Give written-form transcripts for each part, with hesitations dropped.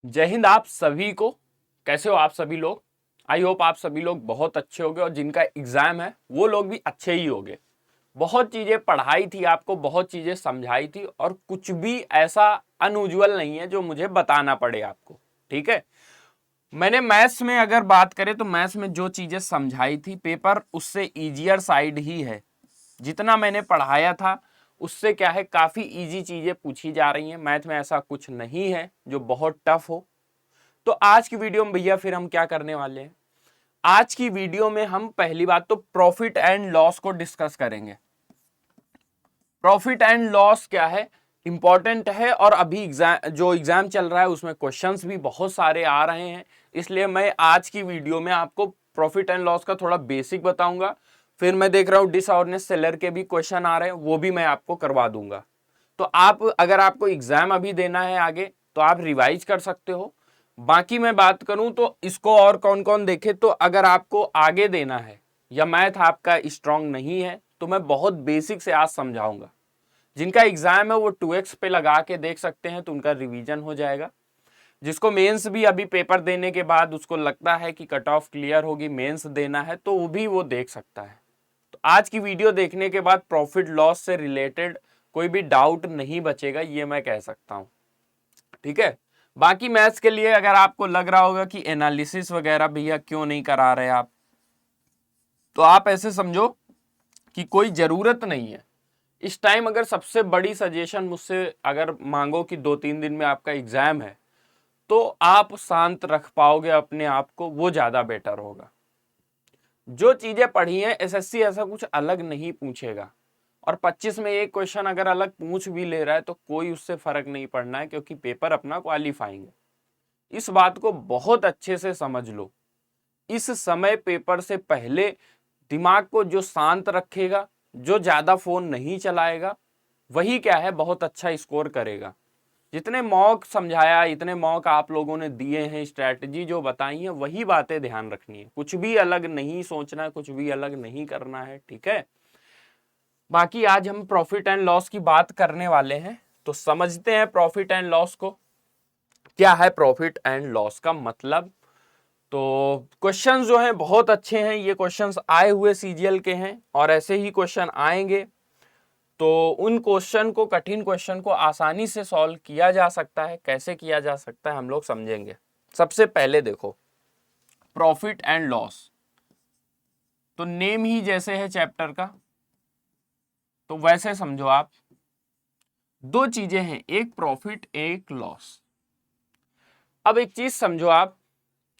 जय हिंद आप सभी को। कैसे हो आप सभी लोग। आई होप आप सभी लोग बहुत अच्छे होंगे और जिनका एग्जाम है वो लोग भी अच्छे ही होंगे। बहुत चीजें पढ़ाई थी, आपको बहुत चीजें समझाई थी और कुछ भी ऐसा अनयूजुअल नहीं है जो मुझे बताना पड़े आपको। ठीक है, मैंने मैथ्स में अगर बात करें तो मैथ्स में जो चीजें समझाई थी पेपर उससे इजियर साइड ही है। जितना मैंने पढ़ाया था उससे क्या है, काफी इजी चीजें पूछी जा रही हैं। मैथ में ऐसा कुछ नहीं है जो बहुत टफ हो। तो आज की वीडियो में भैया फिर हम क्या करने वाले हैं, आज की वीडियो में हम पहली बात तो प्रॉफिट एंड लॉस को डिस्कस करेंगे। प्रॉफिट एंड लॉस क्या है, इंपॉर्टेंट है और अभी एग्जाम चल रहा है उसमें क्वेश्चंस भी बहुत सारे आ रहे हैं। इसलिए मैं आज की वीडियो में आपको प्रॉफिट एंड लॉस का थोड़ा बेसिक बताऊंगा। फिर मैं देख रहा हूं डिसऑर्डनेस सेलर के भी क्वेश्चन आ रहे हैं, वो भी मैं आपको करवा दूंगा। तो आप अगर आपको एग्जाम अभी देना है आगे तो आप रिवाइज कर सकते हो। बाकी मैं बात करूं तो इसको और कौन कौन देखे, तो अगर आपको आगे देना है या मैथ आपका स्ट्रांग नहीं है तो मैं बहुत बेसिक से आज समझाऊंगा। जिनका एग्जाम है वो 2x पे लगा के देख सकते हैं तो उनका रिवीजन हो जाएगा। जिसको मेंस भी अभी पेपर देने के बाद उसको लगता है कि कट ऑफ क्लियर होगी, मेंस देना है, तो वो भी वो देख सकता है। तो आज की वीडियो देखने के बाद प्रॉफिट लॉस से रिलेटेड कोई भी डाउट नहीं बचेगा, ये मैं कह सकता हूं। ठीक है, बाकी मैथ्स के लिए अगर आपको लग रहा होगा कि एनालिसिस वगैरह भैया क्यों नहीं करा रहे आप, तो आप ऐसे समझो कि कोई जरूरत नहीं है इस टाइम। अगर सबसे बड़ी सजेशन मुझसे अगर मांगो कि 2-3 दिन में आपका एग्जाम है तो आप शांत रख पाओगे अपने आप को, वो ज्यादा बेटर होगा। जो चीजें पढ़ी हैं एसएससी ऐसा कुछ अलग नहीं पूछेगा और 25 में एक क्वेश्चन अगर अलग पूछ भी ले रहा है तो कोई उससे फर्क नहीं पड़ना है, क्योंकि पेपर अपना क्वालिफाइंग है। इस बात को बहुत अच्छे से समझ लो। इस समय पेपर से पहले दिमाग को जो शांत रखेगा, जो ज्यादा फोन नहीं चलाएगा, वही क्या है बहुत अच्छा स्कोर करेगा। जितने मॉक समझाया, इतने मॉक आप लोगों ने दिए हैं, स्ट्रैटेजी जो बताई है वही बातें ध्यान रखनी है। कुछ भी अलग नहीं सोचना है, कुछ भी अलग नहीं करना है। ठीक है, बाकी आज हम प्रॉफिट एंड लॉस की बात करने वाले हैं तो समझते हैं प्रॉफिट एंड लॉस को। क्या है प्रॉफिट एंड लॉस का मतलब। तो क्वेश्चंस जो हैं बहुत अच्छे हैं, ये क्वेश्चंस आए हुए सीजीएल के हैं और ऐसे ही क्वेश्चन आएंगे। तो उन क्वेश्चन को, कठिन क्वेश्चन को आसानी से सॉल्व किया जा सकता है। कैसे किया जा सकता है हम लोग समझेंगे। सबसे पहले देखो प्रॉफिट एंड लॉस, तो नेम ही जैसे है चैप्टर का, तो वैसे समझो आप। दो चीजें हैं, एक प्रॉफिट एक लॉस। अब एक चीज समझो आप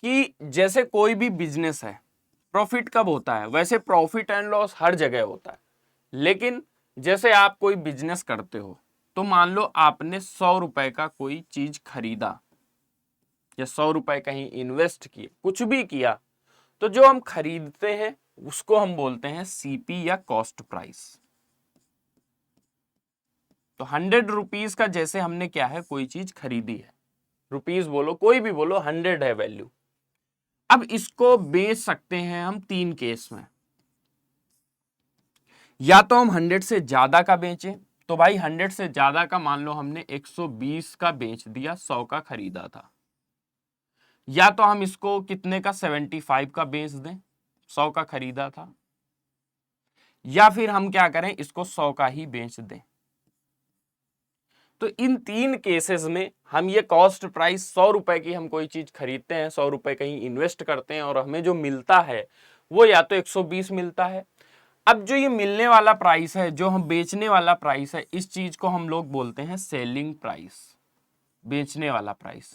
कि जैसे कोई भी बिजनेस है, प्रॉफिट कब होता है, वैसे प्रॉफिट एंड लॉस हर जगह होता है। लेकिन जैसे आप कोई बिजनेस करते हो तो मान लो आपने 100 रुपए का कोई चीज खरीदा या 100 रुपए कहीं इन्वेस्ट किए, कुछ भी किया, तो जो हम खरीदते हैं उसको हम बोलते हैं सीपी या कॉस्ट प्राइस। तो 100 रुपीज का जैसे हमने क्या है कोई चीज खरीदी है, रुपीज बोलो कोई भी बोलो, 100 है वैल्यू। अब इसको बेच सकते हैं हम तीन केस में। या तो हम 100 से ज्यादा का बेचें, तो भाई 100 से ज्यादा का मान लो हमने 120 का बेच दिया, 100 का खरीदा था। या तो हम इसको कितने का 75 का बेच दें, 100 का खरीदा था। या फिर हम क्या करें, इसको 100 का ही बेच दें। तो इन तीन केसेस में हम ये कॉस्ट प्राइस 100 रुपए की हम कोई चीज खरीदते हैं, 100 रुपए कहीं इन्वेस्ट करते हैं और हमें जो मिलता है वो या तो 120 मिलता है। अब जो ये मिलने वाला प्राइस है, जो हम बेचने वाला प्राइस है, इस चीज को हम लोग बोलते हैं सेलिंग प्राइस, बेचने वाला प्राइस।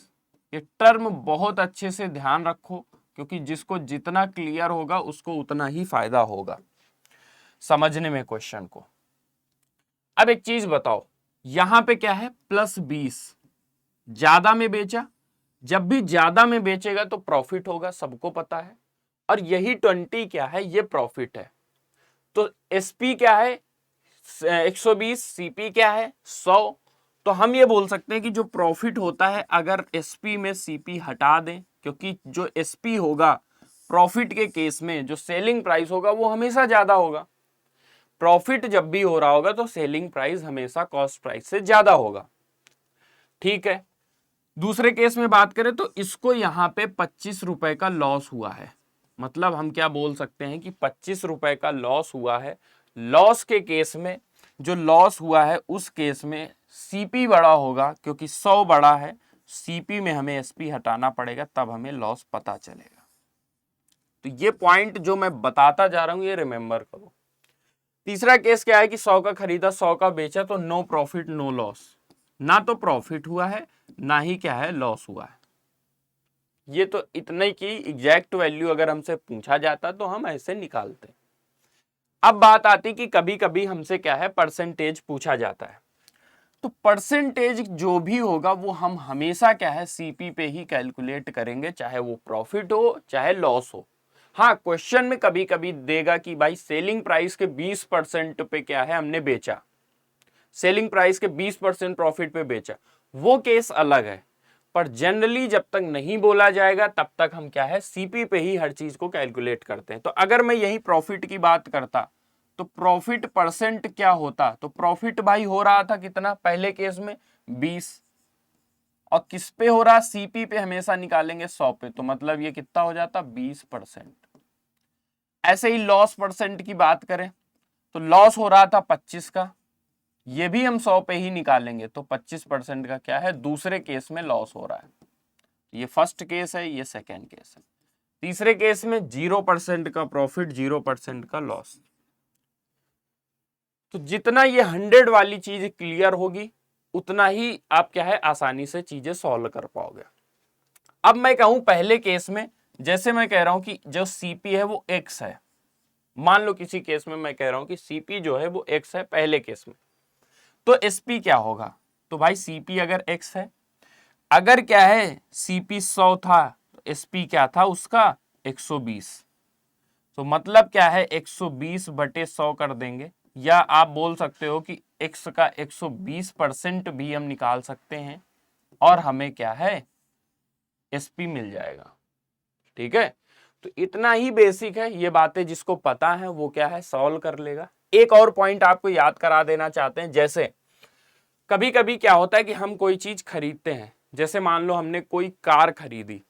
ये टर्म बहुत अच्छे से ध्यान रखो, क्योंकि जिसको जितना क्लियर होगा उसको उतना ही फायदा होगा समझने में क्वेश्चन को। अब एक चीज बताओ, यहां पे क्या है +20, ज्यादा में बेचा। जब भी ज्यादा में बेचेगा तो प्रॉफिट होगा, सबको पता है। और यही 20 क्या है, ये प्रॉफिट है। तो एसपी क्या है 120, सीपी क्या है 100। तो हम ये बोल सकते हैं कि जो प्रॉफिट होता है अगर एसपी में सीपी हटा दें, क्योंकि जो एसपी होगा प्रॉफिट के केस में, जो सेलिंग प्राइस होगा वो हमेशा ज्यादा होगा। प्रॉफिट जब भी हो रहा होगा तो सेलिंग प्राइस हमेशा कॉस्ट प्राइस से ज्यादा होगा। ठीक है, दूसरे केस में बात करें तो इसको यहां पे 25 रुपए का लॉस हुआ है, मतलब हम क्या बोल सकते हैं कि 25 रुपए का लॉस हुआ है। लॉस के केस में जो लॉस हुआ है उस केस में सीपी बड़ा होगा, क्योंकि 100 बड़ा है, सीपी में हमें एसपी हटाना पड़ेगा, तब हमें लॉस पता चलेगा। तो ये पॉइंट जो मैं बताता जा रहा हूं ये रिमेंबर करो। तीसरा केस क्या है कि 100 का खरीदा 100 का बेचा, तो नो प्रॉफिट नो लॉस, ना तो प्रॉफिट हुआ है ना ही क्या है लॉस हुआ है। ये तो इतने की एग्जैक्ट वैल्यू अगर हमसे पूछा जाता तो हम ऐसे निकालते। अब बात आती कि कभी कभी हमसे क्या है परसेंटेज पूछा जाता है, तो परसेंटेज जो भी होगा वो हम हमेशा क्या है सीपी पे ही कैलकुलेट करेंगे, चाहे वो प्रॉफिट हो चाहे लॉस हो। हाँ, क्वेश्चन में कभी कभी देगा कि भाई सेलिंग प्राइस के 20% पे क्या है हमने बेचा, सेलिंग प्राइस के 20% प्रॉफिट पे बेचा, वो केस अलग है। पर जनरली जब तक नहीं बोला जाएगा तब तक हम क्या है सीपी पे ही हर चीज को कैलकुलेट करते हैं। तो अगर मैं यही प्रॉफिट की बात करता तो प्रॉफिट परसेंट क्या होता, तो प्रॉफिट भाई हो रहा था कितना पहले केस में 20, और किस पे हो रहा सीपी पे हमेशा निकालेंगे 100 पे, तो मतलब ये कितना हो जाता 20%। ऐसे ही लॉस परसेंट की बात करें तो लॉस हो रहा था 25 का, ये भी हम 100 पे ही निकालेंगे, तो 25% का क्या है दूसरे केस में लॉस हो रहा है। ये फर्स्ट केस है, ये सेकेंड केस है। तीसरे केस में 0% का प्रॉफिट 0% का लॉस। तो जितना ये 100 वाली चीज क्लियर होगी उतना ही आप क्या है आसानी से चीजें सॉल्व कर पाओगे। अब मैं कहूं पहले केस में, जैसे मैं कह रहा हूं कि जो सीपी है वो एक्स है, मान लो किसी केस में मैं कह रहा हूं कि सीपी जो है वो एक्स है पहले केस में, तो एसपी क्या होगा, तो भाई सीपी अगर एक्स है, अगर क्या है सीपी 100 था तो एसपी क्या था उसका 120, तो मतलब क्या है 120 बटे 100 कर देंगे, या आप बोल सकते हो कि x का 120% भी हम निकाल सकते हैं और हमें क्या है एसपी मिल जाएगा। ठीक है, तो इतना ही बेसिक है, ये बातें जिसको पता है वो क्या है सॉल्व कर लेगा। एक और पॉइंट आपको याद करा देना चाहते हैं, जैसे कभी कभी क्या होता है कि हम कोई चीज खरीदते हैं, जैसे मान लो हमने कोई कार खरीदी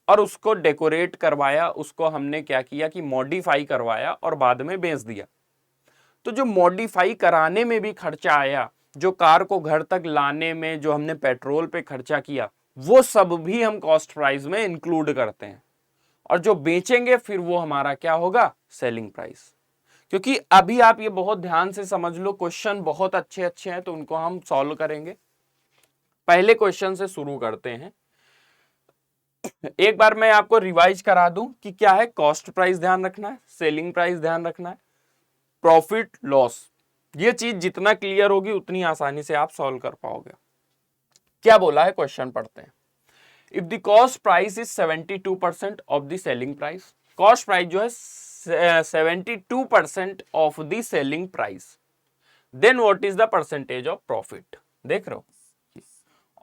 और उसको डेकोरेट करवाया, उसको हमने क्या किया कि मॉडिफाई करवाया और बाद में बेच दिया। तो जो मॉडिफाई कराने में भी खर्चा आया, जो कार को घर तक लाने में जो हमने पेट्रोल पे खर्चा किया, वो सब भी हम कॉस्ट प्राइस में इंक्लूड करते हैं, और जो बेचेंगे फिर वो हमारा क्या होगा सेलिंग प्राइस। क्योंकि अभी आप ये बहुत ध्यान से समझ लो, क्वेश्चन बहुत अच्छे अच्छे हैं तो उनको हम सॉल्व करेंगे। पहले क्वेश्चन से शुरू करते हैं। एक बार मैं आपको रिवाइज करा दूं कि क्या है, कॉस्ट प्राइस ध्यान रखना है, सेलिंग प्राइस ध्यान रखना है, प्रॉफिट लॉस, ये चीज जितना क्लियर होगी उतनी आसानी से आप सॉल्व कर पाओगे। क्या बोला है क्वेश्चन पढ़ते हैं। If the cost price is 72% of the selling price, cost price जो है 72% of the selling price, then what is the percentage of profit. देख रहे हो,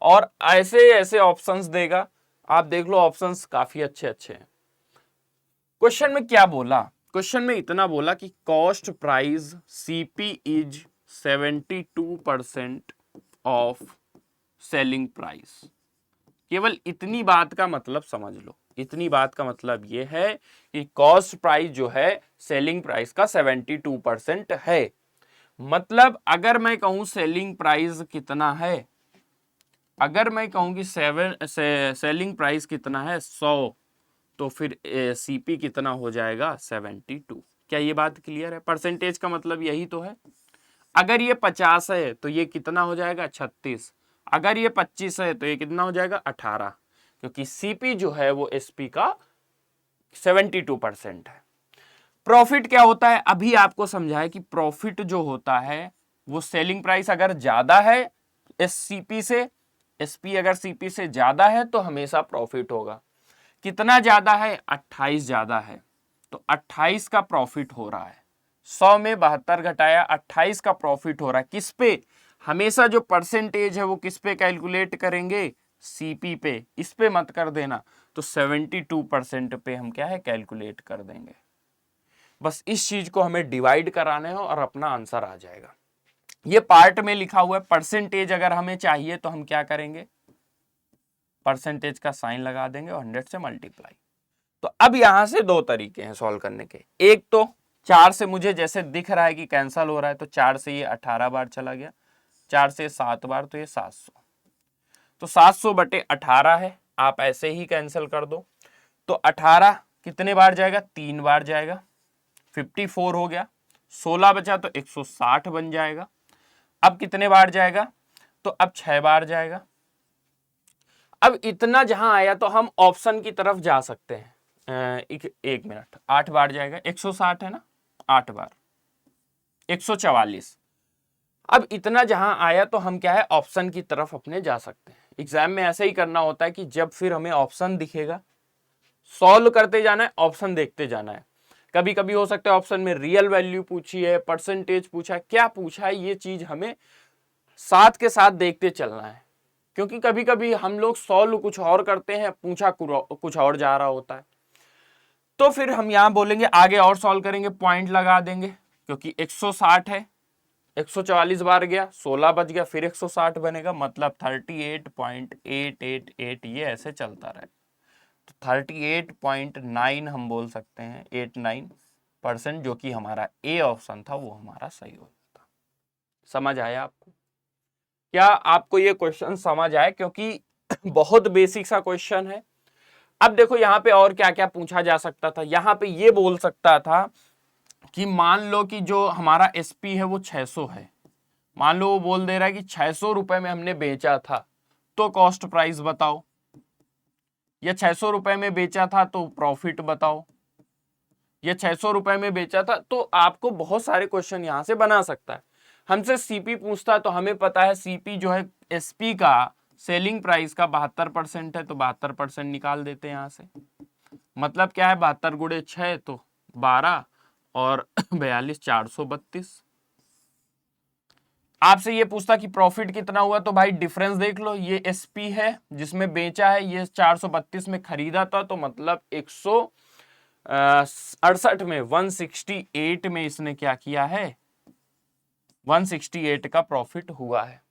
और ऐसे ऐसे ऑप्शंस देगा, आप देख लो ऑप्शंस काफी अच्छे अच्छे हैं। क्वेश्चन में क्या बोला, क्वेश्चन में इतना बोला कि cost price CP is 72% of selling price. केवल इतनी बात का मतलब समझ लो, इतनी बात का मतलब यह है कि कॉस्ट प्राइस जो है सेलिंग प्राइस का 72% है। मतलब अगर मैं कहूं सेलिंग प्राइस कितना है, अगर मैं कहूं कि सेलिंग प्राइस कितना है 100, तो फिर सीपी कितना हो जाएगा 72। क्या ये बात क्लियर है? परसेंटेज का मतलब यही तो है। अगर ये 50 है तो ये कितना हो जाएगा 36, अगर ये 25 है तो ये कितना हो जाएगा 18, क्योंकि सीपी जो है वो एसपी का 72% है। प्रॉफिट क्या होता है, अभी आपको समझाया कि प्रॉफिट जो होता है वो सेलिंग प्राइस अगर ज्यादा है एससीपी से, एसपी अगर सीपी से ज्यादा है तो हमेशा प्रॉफिट होगा। कितना ज्यादा है 28 ज्यादा है, तो 28 का प्रॉफिट हो रहा है। 100 में 72 घटाया 28 का प्रॉफिट हो रहा है। किस पे, हमेशा जो परसेंटेज है वो किस पे कैलकुलेट करेंगे सीपी पे, इस पे मत कर देना। तो 72% पे हम क्या है कैलकुलेट कर देंगे। बस इस चीज को हमें डिवाइड कराने हो और अपना आंसर आ जाएगा। ये पार्ट में लिखा हुआ है। परसेंटेज अगर हमें चाहिए तो हम क्या करेंगे, परसेंटेज का साइन लगा देंगे और 100 से मल्टीप्लाई। तो अब यहां से दो तरीके हैं सॉल्व करने के। एक तो 4 से मुझे जैसे दिख रहा है कि कैंसल हो रहा है, तो 4 से ये 18 बार चला गया, 4 से 7 बार तो ये 700, तो 700 बटे 18 है, आप ऐसे ही कैंसिल कर दो। तो 18 कितने बार जाएगा, 3 बार जाएगा, 54 हो गया। 16 बचा तो 160 बन जाएगा। अब कितने बार जाएगा, तो अब 6 बार जाएगा। अब इतना जहां आया तो हम ऑप्शन की तरफ जा सकते हैं। एक मिनट, 8 बार जाएगा, 160 है ना, 8 बार 144। अब इतना जहां आया तो हम क्या है, ऑप्शन की तरफ अपने जा सकते हैं। एग्जाम में ऐसे ही करना होता है कि जब फिर हमें ऑप्शन दिखेगा, सॉल्व करते जाना है, ऑप्शन देखते जाना है। कभी कभी हो सकता है ऑप्शन में रियल वैल्यू पूछी है, परसेंटेज पूछा है, क्या पूछा है, ये चीज हमें साथ के साथ देखते चलना है। क्योंकि कभी कभी हम लोग सॉल्व कुछ और करते हैं, पूछा कुछ और जा रहा होता है। तो फिर हम यहां बोलेंगे आगे और सॉल्व करेंगे, पॉइंट लगा देंगे, क्योंकि 160 है, 144 बार गया, 16 बच गया, फिर 160 बनेगा, मतलब 38.888 ये ऐसे चलता रहे। तो 38.9 हम बोल सकते हैं, 89%, जो कि हमारा ए ऑप्शन था वो हमारा सही हो जाता। समझ आया आपको? क्या आपको ये क्वेश्चन समझ आया? क्योंकि बहुत बेसिक सा क्वेश्चन है। अब देखो यहाँ पे और क्या क्या पूछा जा सकता था। यहाँ पे ये बोल सकता था कि मान लो कि जो हमारा एसपी है वो 600 है, मान लो वो बोल दे रहा है कि 600 रुपए में हमने बेचा था, तो कॉस्ट प्राइस बताओ, या 600 रुपए में बेचा था तो प्रॉफिट बताओ, या 600 रुपए में बेचा था। तो आपको बहुत सारे क्वेश्चन यहां से बना सकता है। हमसे सीपी पूछता तो हमें पता है सीपी जो है एसपी का सेलिंग प्राइस का 72% है, तो 72% निकाल देते हैं यहां से। मतलब क्या है, 72 गुणे 6 तो 12 और 42 432। आपसे ये पूछता कि प्रॉफिट कितना हुआ, तो भाई डिफरेंस देख लो, ये एसपी है जिसमें बेचा है, ये 432 में खरीदा था, तो मतलब 168 में 168 में इसने क्या किया है, 168 का प्रॉफिट हुआ है।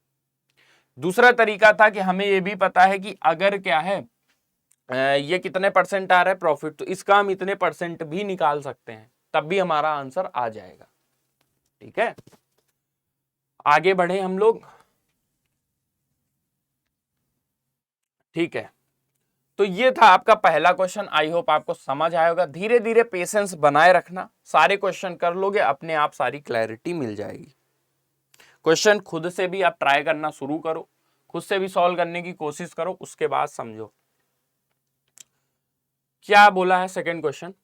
दूसरा तरीका था कि हमें ये भी पता है कि अगर क्या है ये कितने परसेंट आ रहा है प्रॉफिट, तो इसका हम इतने परसेंट भी निकाल सकते हैं, तब भी हमारा आंसर आ जाएगा। ठीक है, आगे बढ़े हम लोग। ठीक है, तो ये था आपका पहला क्वेश्चन। आई होप आपको समझ आया होगा। धीरे धीरे पेशेंस बनाए रखना, सारे क्वेश्चन कर लोगे, अपने आप सारी क्लैरिटी मिल जाएगी। क्वेश्चन खुद से भी आप ट्राई करना शुरू करो, खुद से भी सॉल्व करने की कोशिश करो, उसके बाद समझो। क्या बोला है second question,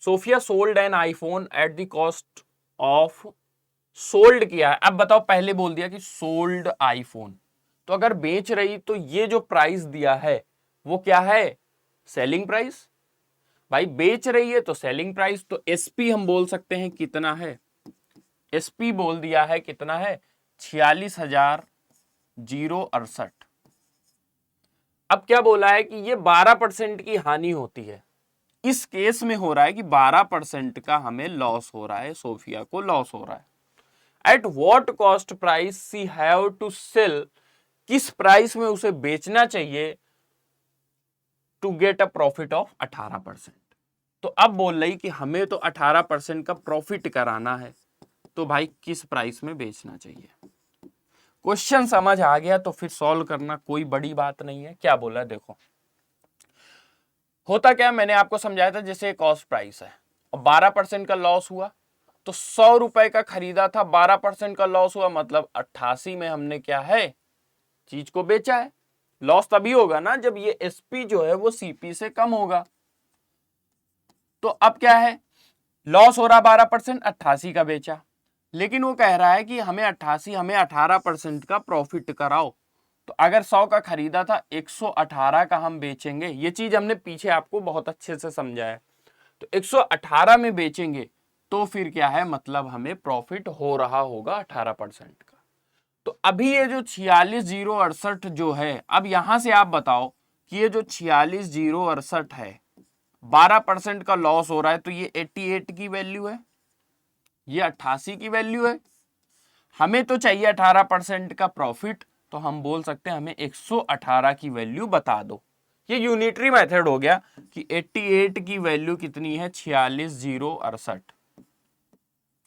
Sophia sold an iPhone at the cost of, sold किया है। अब बताओ, पहले बोल दिया कि सोल्ड आईफोन, तो अगर बेच रही तो ये जो प्राइस दिया है वो क्या है, सेलिंग प्राइस। भाई बेच रही है तो सेलिंग प्राइस, तो एसपी हम बोल सकते हैं कितना है, एसपी बोल दिया है कितना है, 46,068। अब क्या बोला है कि ये 12% की हानि होती है। इस केस में हो रहा है कि 12% का हमें लॉस हो रहा है, सोफिया को लॉस हो रहा है। At what cost price she have to sell, किस प्राइस में उसे बेचना चाहिए to get a profit of 18%। तो अब बोल रही कि हमें तो 18% का प्रॉफिट कराना है, तो भाई किस प्राइस में बेचना चाहिए। क्वेश्चन समझ आ गया तो फिर सॉल्व करना कोई बड़ी बात नहीं है। क्या बोला देखो, होता क्या, मैंने आपको समझाया था, जैसे कॉस्ट प्राइस है और 12% का लॉस हुआ, तो 100 रुपए का खरीदा था, 12% का लॉस हुआ, मतलब 88 में हमने क्या है, चीज को बेचा है। लॉस तभी होगा ना जब ये एसपी जो है वो सीपी से कम होगा। तो अब क्या है, लॉस हो रहा 12%, 88 का बेचा, लेकिन वो कह रहा है कि हमें 18% का प्रॉफिट कराओ। तो अगर 100 का खरीदा था, 118 का हम बेचेंगे, ये चीज हमने पीछे आपको बहुत अच्छे से समझाया। तो 118 में बेचेंगे तो फिर क्या है, मतलब हमें प्रॉफिट हो रहा होगा 18% का। तो अभी ये जो 46,068 जो है, अब यहां से आप बताओ कि ये जो 46,068 है, 12% का लॉस हो रहा है, तो ये 88 की वैल्यू है, ये 88 की वैल्यू है। हमें तो चाहिए 18% का प्रॉफिट, तो हम बोल सकते हैं हमें 118 की वैल्यू बता दो। ये यूनिटरी मेथड हो गया कि 88 की वैल्यू कितनी है, 46,068।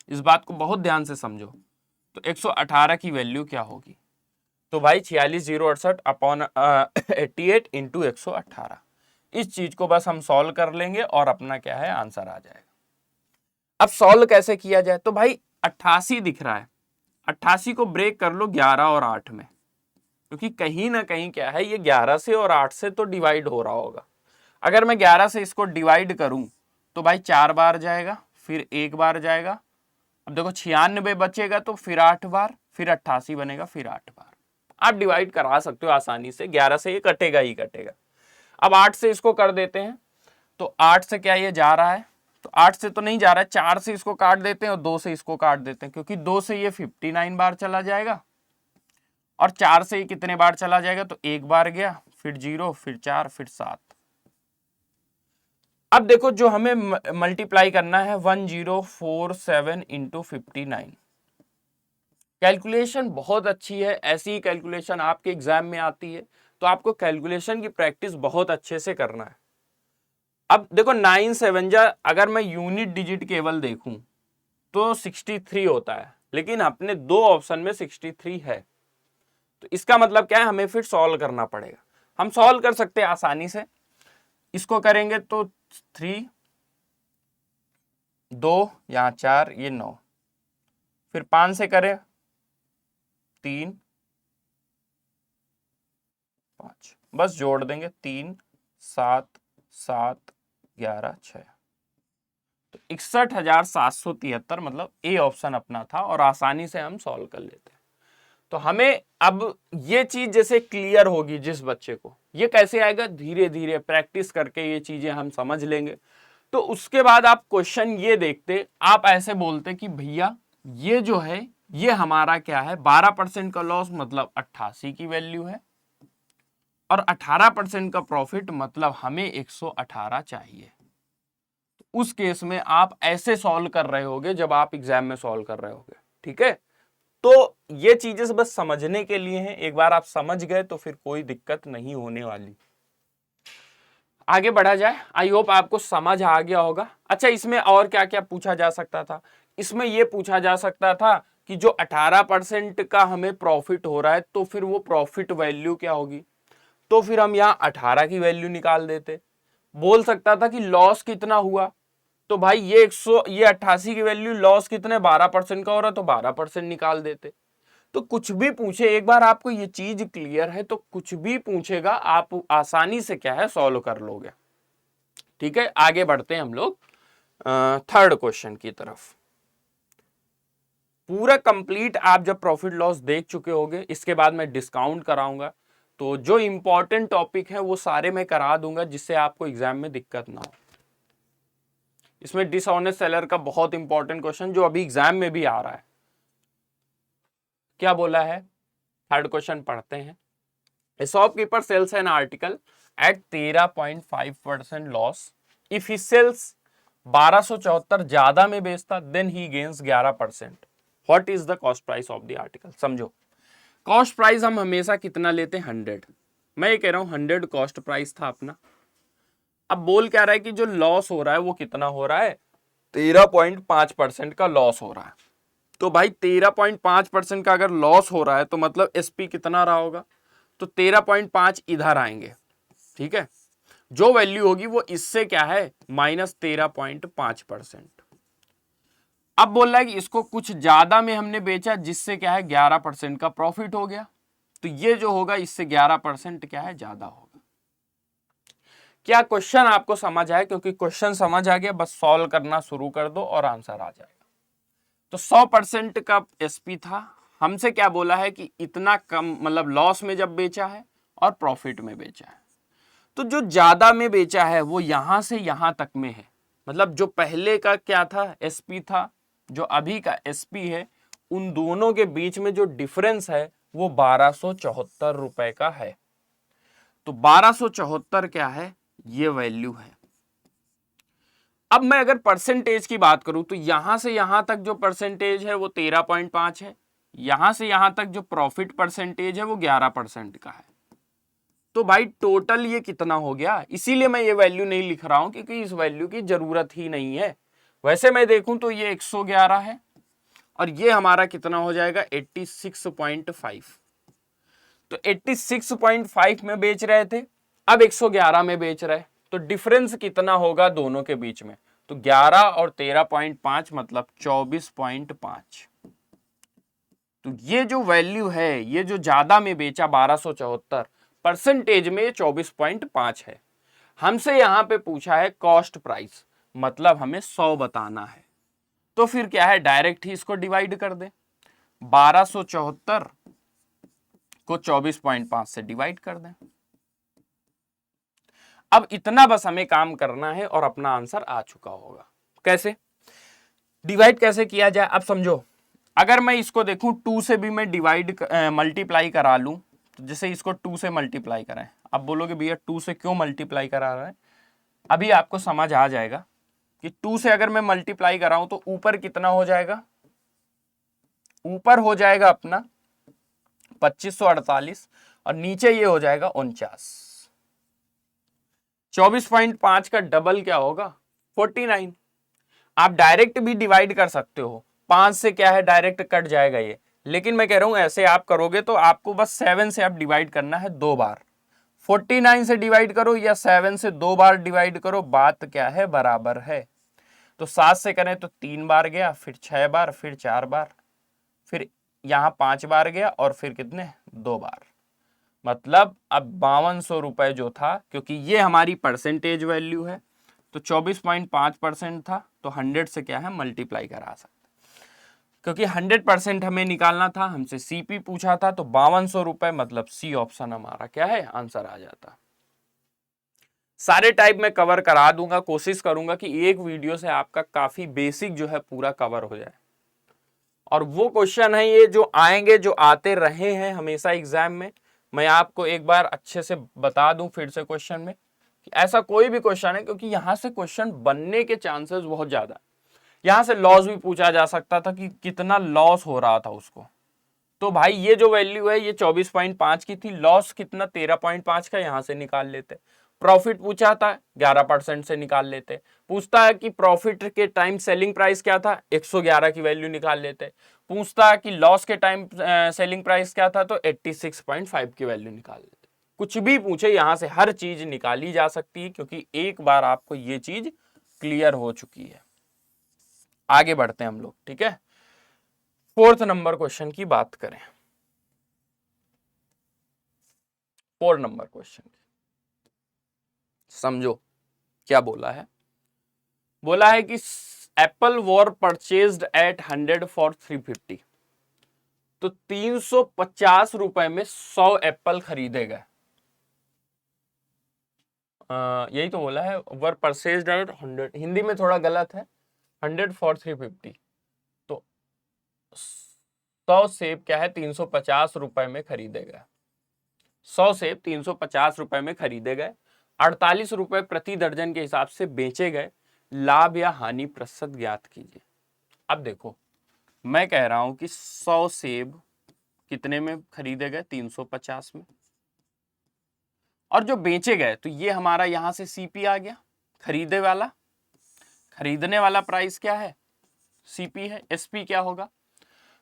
इस बात को बहुत ध्यान से समझो। तो 118 की वैल्यू क्या होगी, तो भाई 46,068 अपॉन 88 इंटू 118। इस चीज को बस हम सॉल्व कर लेंगे और अपना क्या है, आंसर आ जाएगा। अब सॉल्व कैसे किया जाए, तो भाई 88 दिख रहा है, 88 को ब्रेक कर लो 11 और 8 में, क्योंकि कहीं ना कहीं क्या है, ये 11 से और 8 से तो डिवाइड हो रहा होगा। अगर मैं 11 से इसको डिवाइड करूं तो भाई 4 बार जाएगा, फिर 1 बार जाएगा। अब देखो 96 बचेगा तो फिर 8 बार, फिर 88 बनेगा, फिर 8 बार। आप डिवाइड करा सकते हो आसानी से, 11 से ये कटेगा ही कटेगा। अब 8 से इसको कर देते हैं, तो 8 से क्या ये जा रहा है, तो 8 से तो नहीं जा रहा है, 4 से इसको काट देते हैं और 2 से इसको काट देते हैं, क्योंकि 2 से ये 59 बार चला जाएगा और 4 से ये कितने बार चला जाएगा, तो 1 बार गया, फिर 0, फिर 4, फिर 7। अब देखो जो हमें मल्टीप्लाई करना है 1047 इंटू 59। कैलकुलेशन बहुत अच्छी है, ऐसी ही कैलकुलेशन आपके एग्जाम में आती है, तो आपको कैलकुलेशन की प्रैक्टिस बहुत अच्छे से करना है। अब देखो 9 7 जा, अगर मैं यूनिट डिजिट केवल देखूं तो 63 होता है, लेकिन अपने दो ऑप्शन में 63 है, तो इसका मतलब क्या है, हमें फिर सॉल्व करना पड़ेगा। हम सॉल्व कर सकते हैं आसानी से, इसको करेंगे तो 3 2 यहाँ 4 ये 9, फिर 5 से करें 3 5, बस जोड़ देंगे 3 7 7 11 6, तो 61,773 मतलब ए ऑप्शन अपना था और आसानी से हम सॉल्व कर लेते हैं। तो हमें अब ये चीज जैसे क्लियर होगी जिस बच्चे को, ये कैसे आएगा, धीरे धीरे प्रैक्टिस करके ये चीजें हम समझ लेंगे। तो उसके बाद आप क्वेश्चन ये देखते, आप ऐसे बोलते कि भैया ये जो है ये हमारा क्या है, 12% का लॉस मतलब 88 की वैल्यू है, और 18% का प्रॉफिट मतलब हमें 118 चाहिए। तो उस केस में आप ऐसे सॉल्व कर रहे होगे जब आप एग्जाम में सॉल्व कर रहे होगे, ठीक है। तो ये चीजें बस समझने के लिए हैं, एक बार आप समझ गए तो फिर कोई दिक्कत नहीं होने वाली। आगे बढ़ा जाए, आई होप आपको समझ आ गया होगा। अच्छा, इसमें और क्या क्या पूछा जा सकता था, इसमें यह पूछा जा सकता था कि जो 18% का हमें प्रॉफिट हो रहा है तो फिर वो प्रॉफिट वैल्यू क्या होगी, तो फिर हम यहाँ 18 की वैल्यू निकाल देते। बोल सकता था कि लॉस कितना हुआ, तो भाई ये 88 की वैल्यू, लॉस कितने 12% का हो रहा है तो 12% निकाल देते। तो कुछ भी पूछे, एक बार आपको ये चीज क्लियर है तो कुछ भी पूछेगा आप आसानी से क्या है सॉल्व कर लोगे, ठीक है। आगे बढ़ते हैं हम लोग थर्ड क्वेश्चन की तरफ। पूरा कंप्लीट आप जब प्रॉफिट लॉस देख चुके होंगे, इसके बाद मैं डिस्काउंट कराऊंगा, तो जो इंपॉर्टेंट टॉपिक है वो सारे मैं करा दूंगा जिससे आपको एग्जाम में दिक्कत ना हो। इसमें डिसऑनेस्ट सेलर का बहुत इंपॉर्टेंट क्वेश्चन जो अभी एग्जाम में भी आ रहा है, क्या बोला है, थर्ड क्वेश्चन पढ़ते हैं। A shopkeeper sells an article at 13.5% loss. If he sells 1274 ज्यादा में बेचता then he gains 11%. What is the cost price of the article? समझो, कॉस्ट प्राइस हम हमेशा कितना लेते हैं, 100। मैं ये कह रहा हूं 100 कॉस्ट प्राइस था अपना। अब बोल क्या रहा है कि जो लॉस हो रहा है वो कितना हो रहा है, 13.5% का लॉस हो रहा है। तो भाई 13.5% का अगर लॉस हो रहा है तो मतलब एसपी कितना रहा होगा, तो 13.5 इधर आएंगे, ठीक है। जो वैल्यू होगी वो इससे क्या है, माइनस 13.5%। अब बोल रहा है कि इसको कुछ ज्यादा में हमने बेचा जिससे क्या है 11% का प्रॉफिट हो गया, तो ये जो होगा इससे 11% क्या है ज्यादा होगा। क्या क्वेश्चन आपको समझ आया, क्योंकि क्वेश्चन समझ आ गया बस सॉल्व करना शुरू कर दो और आंसर आ जाएगा। तो 100% का एसपी था, हमसे क्या बोला है कि इतना कम मतलब लॉस में जब बेचा है और प्रॉफिट में बेचा है। तो जो ज्यादा में बेचा है वो यहां से यहां तक में है, मतलब जो पहले का क्या था एसपी था, जो अभी का एसपी है, उन दोनों के बीच में जो डिफरेंस है वो 1274 रुपए का है। तो 1274 क्या है, ये वैल्यू है। अब मैं अगर परसेंटेज की बात करूं तो यहां से यहां तक जो परसेंटेज है वो 13.5 है, यहां से यहां तक जो प्रॉफिट परसेंटेज है वो 11% का है। तो भाई टोटल ये कितना हो गया, इसीलिए मैं ये वैल्यू नहीं लिख रहा हूं क्योंकि इस वैल्यू की जरूरत ही नहीं है। वैसे मैं देखूं तो ये 111 है और ये हमारा कितना हो जाएगा 86.5। तो 86.5 में बेच रहे थे, अब 111 में बेच रहे, तो डिफरेंस कितना होगा दोनों के बीच में, तो 11 और 13.5 मतलब 24.5। तो ये जो वैल्यू है, ये जो ज्यादा में बेचा 1274 परसेंटेज में 24.5 है। हमसे यहां पे पूछा है कॉस्ट प्राइस, मतलब हमें 100 बताना है। तो फिर क्या है, डायरेक्ट ही इसको डिवाइड कर दे, 1274 को 24.5 से डिवाइड कर दें। अब इतना बस हमें काम करना है और अपना आंसर आ चुका होगा। कैसे डिवाइड कैसे किया जाए, अब समझो। अगर मैं इसको देखूं 2 से भी मैं डिवाइड मल्टीप्लाई करा लूं, तो जैसे इसको 2 से मल्टीप्लाई कराएं, अब बोलोगे भैया 2 से क्यों मल्टीप्लाई करा रहा है, अभी आपको समझ आ जाएगा कि 2 से अगर मैं मल्टीप्लाई कराऊं तो ऊपर कितना हो जाएगा, ऊपर हो जाएगा अपना 2548 और नीचे ये हो जाएगा 49। 24.5 का डबल क्या होगा 49। आप डायरेक्ट भी डिवाइड कर सकते हो, 5 से क्या है डायरेक्ट कट जाएगा ये, लेकिन मैं कह रहा हूं ऐसे आप करोगे तो आपको बस 7 से आप डिवाइड करना है 2 बार। 49 से डिवाइड करो या 7 से 2 बार डिवाइड करो, बात क्या है बराबर है। तो 7 से करें तो 3 बार गया, फिर 6 बार, फिर 4 बार, फिर यहां 5 बार गया और फिर कितने 2 बार। मतलब अब 5200 रुपए जो था, क्योंकि ये हमारी परसेंटेज वैल्यू है तो 24.5% था, तो 100 से क्या है मल्टीप्लाई करा सकते, क्योंकि 100% हमें निकालना था, हमसे सीपी पूछा था, तो 5200 रुपए मतलब सी ऑप्शन हमारा क्या है आंसर आ जाता। सारे टाइप में कवर करा दूंगा, कोशिश करूंगा कि एक वीडियो से आपका काफी बेसिक जो है पूरा कवर हो जाए। और वो क्वेश्चन है ये जो आएंगे, जो आते रहे हैं हमेशा एग्जाम में, मैं आपको एक बार अच्छे से बता दूं फिर से क्वेश्चन में कि ऐसा कोई भी क्वेश्चन है, क्योंकि यहां से क्वेश्चन बनने के चांसेस बहुत ज्यादा। यहां से लॉस भी पूछा जा सकता था कि कितना लॉस हो रहा था उसको, तो भाई ये जो वैल्यू है ये 24.5 की थी, लॉस कितना 13.5 का, यहां से निकाल लेते। प्रॉफिट पूछा था 11% से निकाल लेते। पूछता है कि प्रॉफिट के टाइम सेलिंग प्राइस क्या था, 111 की वैल्यू निकाल लेते। पूछता है कि लॉस के टाइम सेलिंग प्राइस क्या था, तो 86.5 की वैल्यू निकाल लेते। कुछ भी पूछे यहां से हर चीज निकाली जा सकती है, क्योंकि एक बार आपको ये चीज क्लियर हो चुकी है। आगे बढ़ते हैं हम लोग, ठीक है। 4th नंबर क्वेश्चन की बात करें, 4 नंबर क्वेश्चन समझो क्या बोला है। बोला है कि apple was purchased at 100 for 350, तो 350 रुपए में 100 एप्पल खरीदे गए। यही तो बोला है, वर परचेज्ड एट 100, हिंदी में थोड़ा गलत है, 100 फॉर 350, तो 100 सेब क्या है 350 रुपए में खरीदे गए। 100 सेब 350 रुपए में खरीदे गए, 48 रुपए प्रति दर्जन के हिसाब से बेचे गए, लाभ या हानि प्रतिशत ज्ञात कीजिए। अब देखो मैं कह रहा हूं कि 100 सेब कितने में खरीदे गए 350 में, और जो बेचे गए तो ये हमारा यहां से सीपी आ गया, खरीदे वाला, खरीदने वाला प्राइस क्या है सीपी है, एसपी क्या होगा।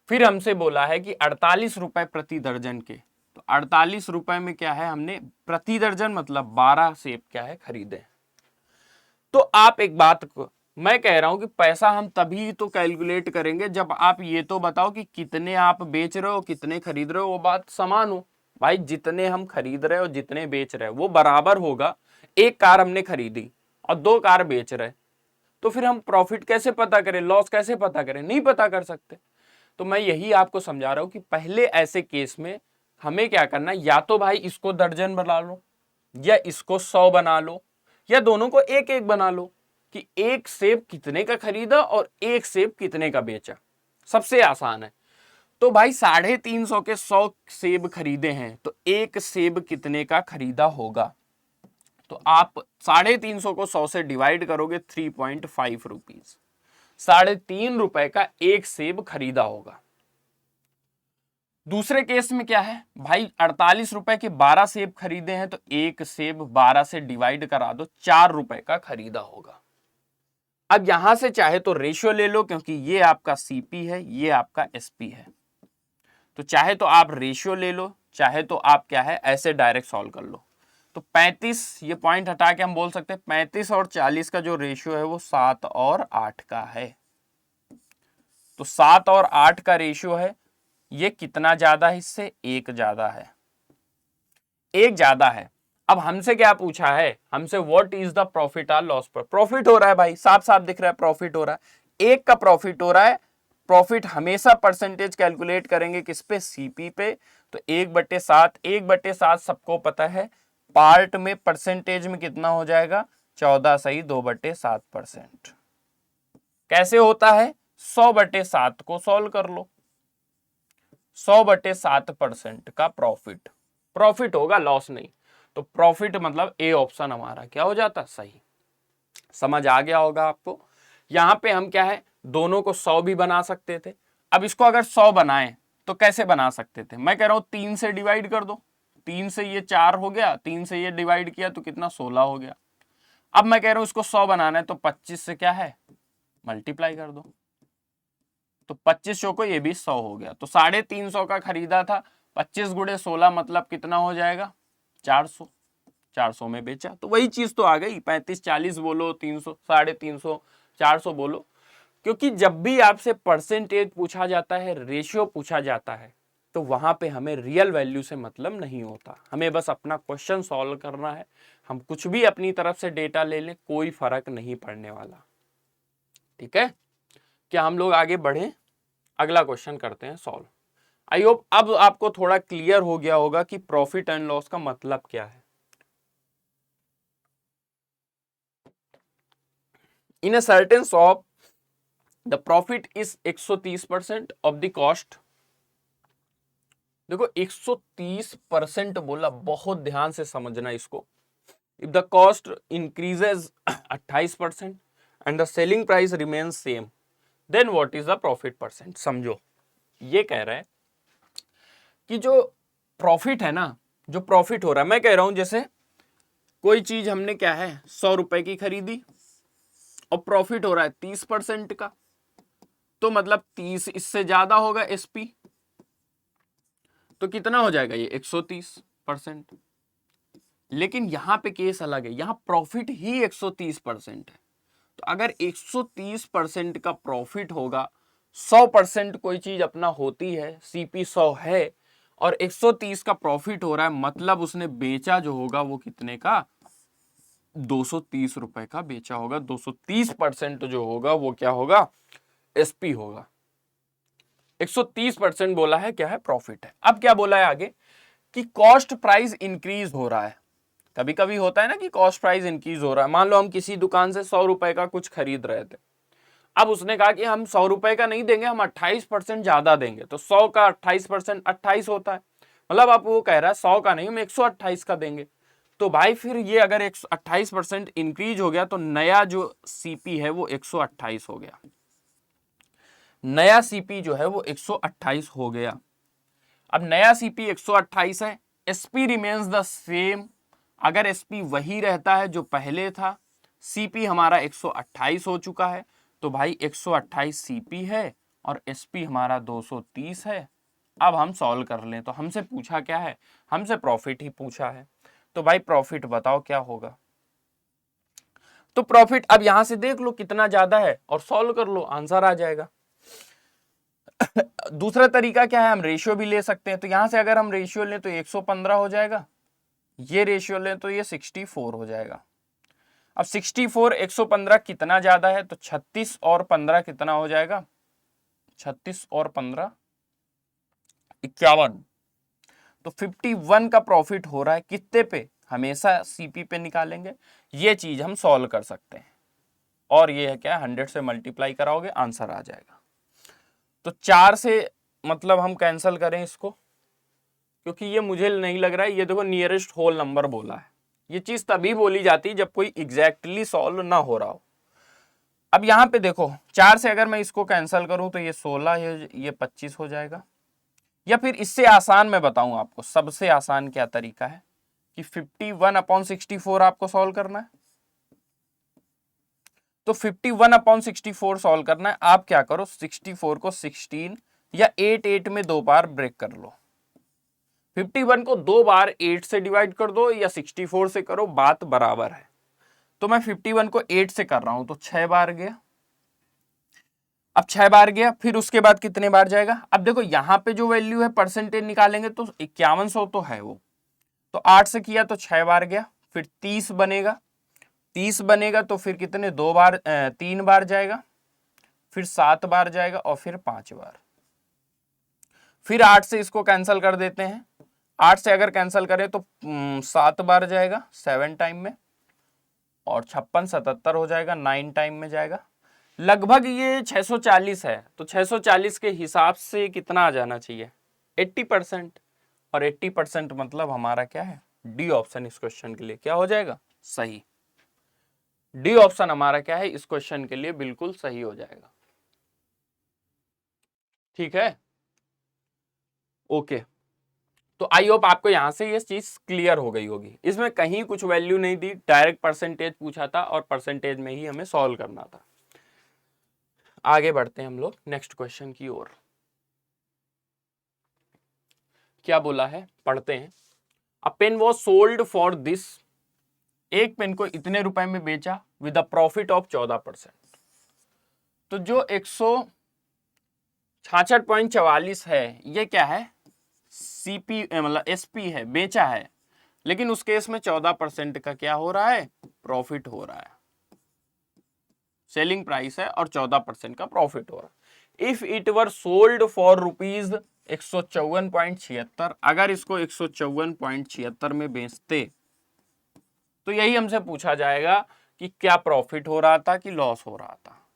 फिर हमसे बोला है कि 48 रुपए प्रति दर्जन के, तो 48 रुपए में क्या है हमने प्रति दर्जन मतलब 12 सेब क्या है खरीदे। तो आप एक बात को मैं कह रहा हूं कि पैसा हम तभी तो कैलकुलेट करेंगे जब आप ये तो बताओ कि कितने आप बेच रहे हो कितने खरीद रहे हो, वो बात समान हो। भाई जितने हम खरीद रहे हो जितने बेच रहे हो वो बराबर होगा। एक कार हमने खरीदी और 2 कार बेच रहे, तो फिर हम प्रॉफिट कैसे पता करें, लॉस कैसे पता करें, नहीं पता कर सकते। तो मैं यही आपको समझा रहा हूं कि पहले ऐसे केस में हमें क्या करना, या तो भाई इसको दर्जन बना लो या इसको 100 बना लो या दोनों को एक एक बना लो कि एक सेब कितने का खरीदा और एक सेब कितने का बेचा, सबसे आसान है। तो भाई 350 के 100 सेब खरीदे हैं तो एक सेब कितने का खरीदा होगा, तो आप 350 को 100 से डिवाइड करोगे 3.5 रुपीज, 3.5 रुपए का एक सेब खरीदा होगा। दूसरे केस में क्या है भाई, 48 रुपए के 12 सेब खरीदे हैं तो एक सेब 12 से डिवाइड करा दो, 4 रुपए का खरीदा होगा। अब यहां से चाहे तो रेशियो ले लो, क्योंकि ये आपका सीपी है, ये आपका एसपी है, तो चाहे तो आप रेशियो ले लो, चाहे तो आप क्या है ऐसे डायरेक्ट सॉल्व कर लो। तो 35, ये पॉइंट हटा के हम बोल सकते हैं 35 और 40 का जो रेशियो है वो 7 और 8 का है। तो 7 और 8 का रेशियो है, ये कितना ज्यादा है इससे, एक ज्यादा है, एक ज्यादा है। अब हमसे क्या पूछा है, हमसे व्हाट इज द प्रॉफिट और लॉस पर, प्रॉफिट हो रहा है भाई, साफ साफ दिख रहा है प्रॉफिट हो रहा है, एक का प्रॉफिट हो रहा है। प्रॉफिट हमेशा परसेंटेज कैलकुलेट करेंगे किस पे, सीपी पे। तो 1/7, 1/7 सबको पता है, पार्ट में परसेंटेज में कितना हो जाएगा, 14 सही 2/7%। कैसे होता है, 100/7 को सॉल्व कर लो, 100/7% का प्रॉफिट, प्रॉफिट होगा लॉस नहीं। तो प्रॉफिट मतलब ए ऑप्शन हमारा क्या हो जाता, सही। समझ आ गया होगा आपको। यहां पे हम क्या है, दोनों को 100 भी बना सकते थे। अब इसको अगर 100 बनाएं तो कैसे बना सकते थे, मैं कह रहा हूं 3 से डिवाइड कर दो, 3 से ये 4 हो गया, 3 से ये डिवाइड किया तो कितना 16 हो गया। अब मैं कह रहा हूं इसको 100 बनाना है तो 25 से क्या है मल्टीप्लाई कर दो, तो 25 को ये भी 100 हो गया। तो 350 का खरीदा था, 25 गुणे 16 मतलब कितना हो जाएगा 400, 400 में बेचा। तो वही चीज तो आ गई, 35 40 बोलो, 300 350 400 बोलो। क्योंकि जब भी आपसे परसेंटेज पूछा जाता है, रेशियो पूछा जाता है, तो वहां पे हमें रियल वैल्यू से मतलब नहीं होता, हमें बस अपना क्वेश्चन सॉल्व करना है। हम कुछ भी अपनी तरफ से डेटा ले लें, कोई फर्क नहीं पड़ने वाला। ठीक है, क्या हम लोग आगे बढ़े, अगला क्वेश्चन करते हैं सॉल्व। आई होप अब आपको थोड़ा क्लियर हो गया होगा कि प्रॉफिट एंड लॉस का मतलब क्या है। In a certain shop the profit is 130% of the cost. देखो 130% बोला, बहुत ध्यान से समझना इसको। If the cost increases 28% and the selling price remains same, then what is the profit percent. समझो, ये कह रहा है कि जो प्रॉफिट है ना, जो प्रॉफिट हो रहा है, मैं कह रहा हूं जैसे कोई चीज हमने क्या है 100 रुपए की खरीदी और प्रॉफिट हो रहा है 30% का, तो मतलब 30 इससे ज्यादा होगा एसपी, तो कितना हो जाएगा ये 130%। लेकिन यहां पे केस अलग है, यहां प्रॉफिट ही 130% है। तो अगर 130% का प्रॉफिट होगा, 100% कोई चीज अपना होती है, सीपी 100 है और 130 का प्रॉफिट हो रहा है, मतलब उसने बेचा जो होगा वो कितने का, 230 रुपए का बेचा होगा। 230% जो होगा वो क्या होगा, एसपी होगा। 130% बोला है क्या है, प्रॉफिट है। अब क्या बोला है आगे कि कॉस्ट प्राइस इंक्रीज हो रहा है। कभी कभी होता है ना कि कॉस्ट प्राइस इंक्रीज हो रहा है। मान लो हम किसी दुकान से 100 रुपए का कुछ खरीद रहे थे, अब उसने कहा कि हम 100 रुपए का नहीं देंगे, हम 28% ज्यादा देंगे। तो 100 का 28% 28 होता है, मतलब आप वो कह रहा है 100 का नहीं हम 128 का देंगे। तो भाई फिर ये अगर 128% इंक्रीज हो गया तो नया जो सीपी है वो 128 हो गया, नया सीपी जो है वो 128 हो गया। अब नया सीपी 128 है, एसपी रिमेन्स द सेम। अगर एसपी वही रहता है जो पहले था, सीपी हमारा 128 हो चुका है, तो भाई 128 सीपी है और एसपी हमारा 230 है। अब हम सॉल्व कर लें, तो हमसे पूछा क्या है, हमसे प्रॉफिट ही पूछा है। तो भाई प्रॉफिट बताओ क्या होगा। तो प्रॉफिट अब यहां से देख लो कितना ज्यादा है और सॉल्व कर लो, आंसर आ जाएगा। दूसरा तरीका क्या है, हम रेशियो भी ले सकते हैं। तो यहां से अगर हम रेशियो लें तो 115 हो जाएगा, ये रेशियो लें तो ये 64 हो जाएगा। अब 64 115 कितना ज्यादा है, तो 36 और 15 कितना हो जाएगा, 36 और 15 51। तो 51 का प्रॉफिट हो रहा है कितने पे, हमेशा सीपी पे निकालेंगे। ये चीज हम सॉल्व कर सकते हैं और ये है क्या, 100 से मल्टीप्लाई कराओगे आंसर आ जाएगा। तो 4 से मतलब हम कैंसिल करें इसको, क्योंकि ये मुझे नहीं लग रहा है, ये देखो नियरेस्ट होल नंबर बोला है। ये चीज तभी बोली जाती है जब कोई एग्जैक्टली सॉल्व ना हो रहा हो। अब यहां पे देखो 4 से अगर मैं इसको कैंसिल करूं तो ये 16 है, ये 25 हो जाएगा। या फिर इससे आसान मैं बताऊं आपको, सबसे आसान क्या तरीका है कि 51/64 आपको सॉल्व करना है। तो 51/64 सॉल्व करना है। आप क्या करो, 64 को 16 या 8 में 2 बार ब्रेक कर लो। 51 को 2 बार 8 से डिवाइड कर दो या 64 से करो, बात बराबर है। तो मैं 51 को 8 से कर रहा हूं तो 6 बार गया। अब 6 बार गया, फिर उसके बाद कितने बार जाएगा। अब देखो यहां पे जो वैल्यू है परसेंटेज निकालेंगे तो 5100 तो है वो, तो 8 से किया तो 6 बार गया, फिर 30 बनेगा। 30 बनेगा तो फिर कितने 2 बार 3 बार जाएगा, फिर 7 बार जाएगा और फिर 5 बार। फिर 8 से इसको कैंसिल कर देते हैं। 8 से अगर कैंसिल करें तो 7 बार जाएगा 7 टाइम में, और 56 77 हो जाएगा 9 टाइम में जाएगा। लगभग ये 640 है, तो 640 के हिसाब से कितना आ जाना चाहिए 80%। और 80% मतलब हमारा क्या है, डी ऑप्शन इस क्वेश्चन के लिए क्या हो जाएगा, सही। डी ऑप्शन हमारा क्या है इस क्वेश्चन के लिए बिल्कुल सही हो जाएगा। ठीक है, ओके। तो आई होप आपको यहां से ये चीज क्लियर हो गई होगी। इसमें कहीं कुछ वैल्यू नहीं दी, डायरेक्ट परसेंटेज पूछा था और परसेंटेज में ही हमें सॉल्व करना था। आगे बढ़ते हैं हम लोग नेक्स्ट क्वेश्चन की ओर। क्या बोला है पढ़ते हैं। A pen was sold for this, एक पेन को इतने रुपए में बेचा विद अ प्रॉफिट ऑफ 14%। तो जो 166.44 है ये क्या है, सीपी मतलब एसपी है, बेचा है, लेकिन उस केस में 14% का क्या हो रहा है, प्रॉफिट हो रहा है। सेलिंग प्राइस है और 14% का प्रॉफिट हो रहा है। If it were sold for ₹154.76, अगर इसको 154.76 में बेचते तो यही हमसे पूछा जाएगा कि क्या प्रॉफिट हो रहा था कि लॉस हो रहा था।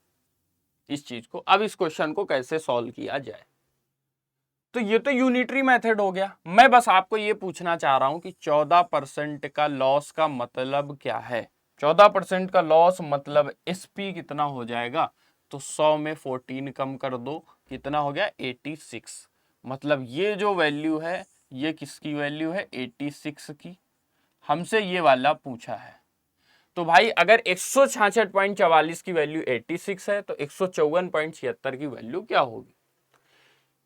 इस चीज को, अब इस क्वेश्चन को कैसे सॉल्व किया जाए। तो ये तो यूनिटरी मेथड हो गया। मैं बस आपको ये पूछना चाह रहा हूं कि 14% का लॉस का मतलब क्या है। 14% का लॉस मतलब एसपी कितना हो जाएगा, तो 100 में 14 कम कर दो, कितना हो गया 86। मतलब ये जो वैल्यू है ये किसकी वैल्यू है, 86 की। हमसे ये वाला पूछा है। तो भाई अगर 166.44 की वैल्यू 86 है तो 154.76 की वैल्यू क्या होगी।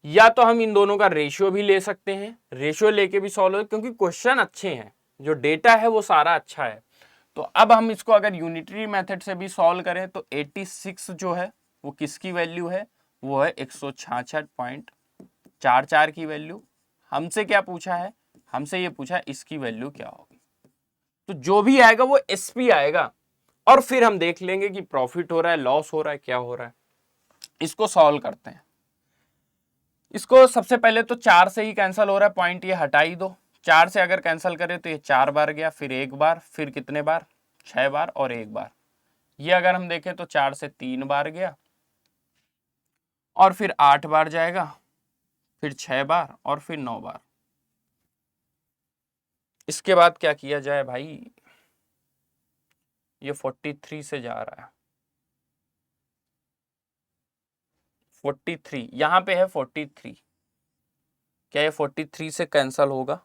या तो हम इन दोनों का रेशियो भी ले सकते हैं, रेशियो लेके भी सॉल्व हो, क्योंकि क्वेश्चन अच्छे हैं, जो डेटा है वो सारा अच्छा है। तो अब हम इसको अगर यूनिटरी मेथड से भी सॉल्व करें तो 86 जो है वो किसकी वैल्यू है, वो है 166.44 की वैल्यू। हमसे क्या पूछा है, हमसे ये पूछा है इसकी वैल्यू क्या होगी। तो जो भी आएगा वो एसपी आएगा, और फिर हम देख लेंगे कि प्रॉफिट हो रहा है, लॉस हो रहा है, क्या हो रहा है। इसको सॉल्व करते हैं। इसको सबसे पहले तो 4 से ही कैंसिल हो रहा है, पॉइंट ये हटा ही दो। 4 से अगर कैंसिल करें तो ये 4 बार गया, फिर 1 बार, फिर कितने बार 6 बार और 1 बार। ये अगर हम देखें तो 4 से 3 बार गया, और फिर 8 बार जाएगा, फिर 6 बार और फिर 9 बार। इसके बाद क्या किया जाए भाई, ये 43 से जा रहा है, 43 यहां पे है 43। क्या ये 43 से कैंसिल होगा,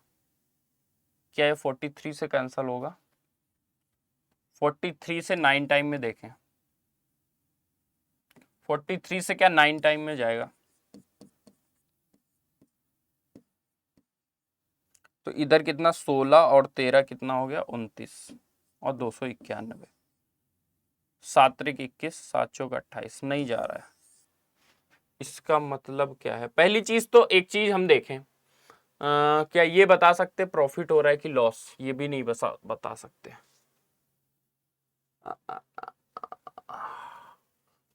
क्या ये 43 से कैंसिल होगा। 43 से 9 टाइम में देखें, 43 से क्या 9 टाइम में जाएगा, तो इधर कितना 16 और 13 कितना हो गया 29 और 291, 7 त्रिक 21, 7 चौक 28, नहीं जा रहा है। इसका मतलब क्या है, पहली चीज तो एक चीज हम देखें, क्या ये बता सकते प्रॉफिट हो रहा है कि लॉस, ये भी नहीं बता सकते।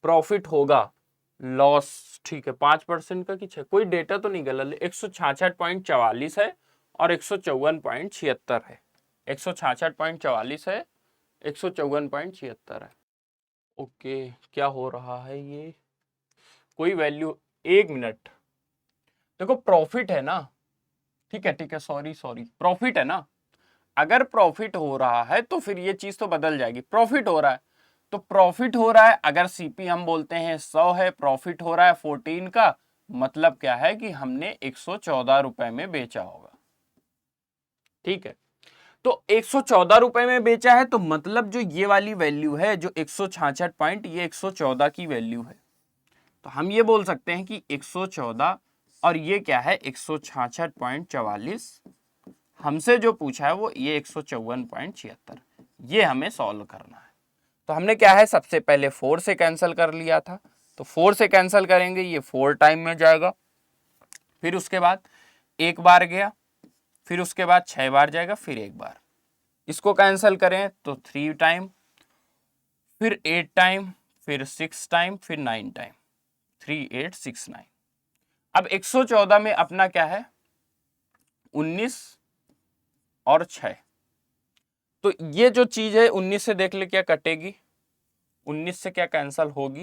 प्रॉफिट होगा, लॉस ठीक है 5% का कि 6, कोई डेटा तो नहीं गलत, 166.44 है और 154.76 है। 166.44 है, 154.76 है। ओके, क्या हो रहा है ये, कोई वैल्यू, 1 मिनट। देखो प्रॉफिट है ना, ठीक है सॉरी प्रॉफिट है ना। अगर प्रॉफिट हो रहा है तो फिर ये चीज तो बदल जाएगी। प्रॉफिट हो रहा है तो प्रॉफिट हो रहा है, अगर सीपी हम बोलते हैं 100 है, प्रॉफिट हो रहा है 14 का, मतलब क्या है कि हमने 114 रुपए में बेचा होगा। ठीक है, तो 114 रुपए में बेचा है, तो मतलब जो ये वाली वैल्यू है, जो 166 पॉइंट, ये 114 की वैल्यू है। तो हम ये बोल सकते हैं कि 114 और ये क्या है 166.44, हमसे जो पूछा है वो ये 154.76, ये हमें सॉल्व करना है। तो हमने क्या है सबसे पहले 4 से कैंसिल कर लिया था, तो 4 से कैंसिल करेंगे, ये 4 टाइम में जाएगा, फिर उसके बाद एक बार गया, फिर उसके बाद 6 बार जाएगा, फिर एक बार। इसको कैंसिल करें तो 3 टाइम, फिर 8 टाइम, फिर 6 टाइम, फिर 9 टाइम, 3 8 6 9। अब 114 में अपना क्या है 19 और 6, तो ये जो चीज है 19 से देख ले क्या कटेगी, 19 से क्या कैंसल होगी,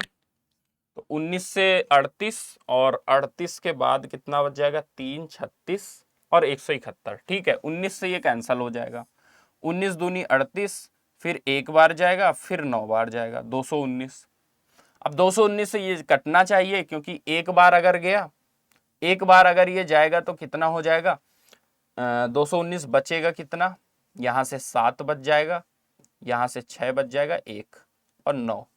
तो 19 से 38, और 38 के बाद कितना बच जाएगा 3 36 और 171। ठीक है, 19 से ये कैंसल हो जाएगा, 19 दूनी 38, फिर एक बार जाएगा, फिर 9 बार जाएगा, 219। अब 219 से ये कटना चाहिए, क्योंकि एक बार अगर गया, एक बार अगर ये जाएगा तो कितना हो जाएगा 219 बचेगा कितना, यहां से 7 बच जाएगा, यहां से 6 बच जाएगा, 1 और 9।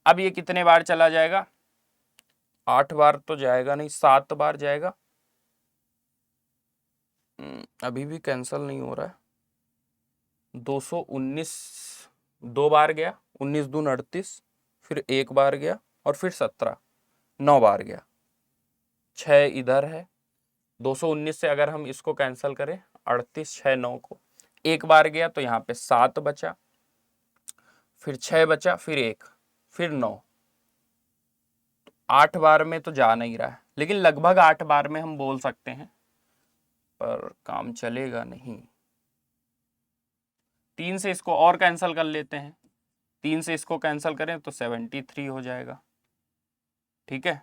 अब ये कितने बार चला जाएगा, 8 बार तो जाएगा नहीं, 7 बार जाएगा। अभी भी कैंसल नहीं हो रहा है, 219 2 बार गया, 19 दून 38, फिर एक बार गया, और फिर 17, 9 बार गया, 6 इधर है, 219 से अगर हम इसको कैंसिल करें 38 6 9 को, एक बार गया तो यहाँ पे 7 बचा, फिर 6 बचा, फिर 1, फिर 9, 8 बार में तो जा नहीं रहा है, लेकिन लगभग 8 बार में हम बोल सकते हैं, पर काम चलेगा नहीं। 3 से इसको और कैंसिल कर लेते हैं, 3 से इसको कैंसिल करें तो 73 हो जाएगा। ठीक है,